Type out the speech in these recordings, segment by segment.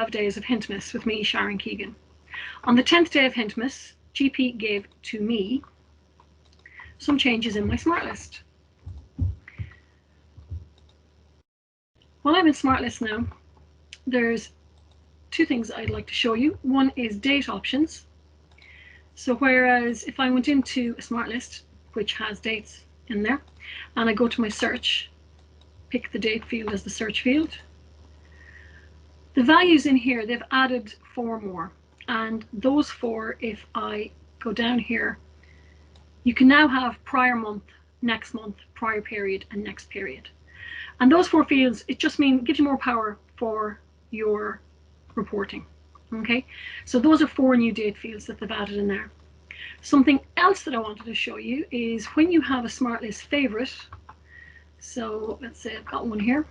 Days of Hintmas with me, Sharon Keegan. On the 10th day of Hintmas, GP gave to me some changes in my smart list. While I'm in smart list now, there's two things I'd like to show you. One is date options. So whereas if I went into a smart list, which has dates in there, and I go to my search, pick the date field as the search field, the values in here, they've added 4 more. And those 4, if I go down here, you can now have prior month, next month, prior period, and next period. And those 4 fields, it just gives you more power for your reporting. Okay, so those are 4 new date fields that they've added in there. Something else that I wanted to show you is when you have a smart list favorite. So let's say I've got one here.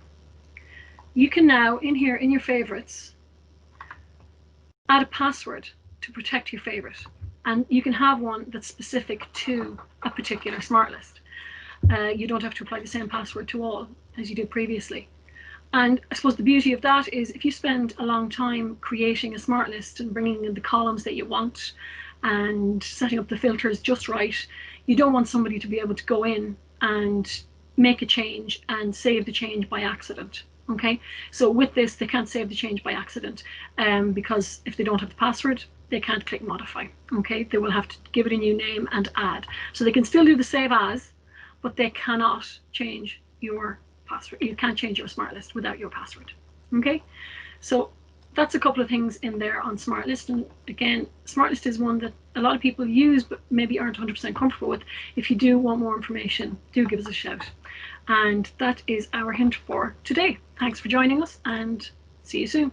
You can now, in here, in your favorites, add a password to protect your favorite. And you can have one that's specific to a particular smart list. You don't have to apply the same password to all as you did previously. And I suppose the beauty of that is if you spend a long time creating a smart list and bringing in the columns that you want and setting up the filters just right, you don't want somebody to be able to go in and make a change and save the change by accident. Okay, so with this, they can't save the change by accident because if they don't have the password, they can't click modify. Okay, they will have to give it a new name and add. So they can still do the save as, but they cannot change your password. You can't change your smart list without your password. Okay, so that's a couple of things in there on smart list. And again, smart list is one that a lot of people use but maybe aren't 100% comfortable with. If you do want more information, do give us a shout. And that is our hint for today. Thanks for joining us and see you soon.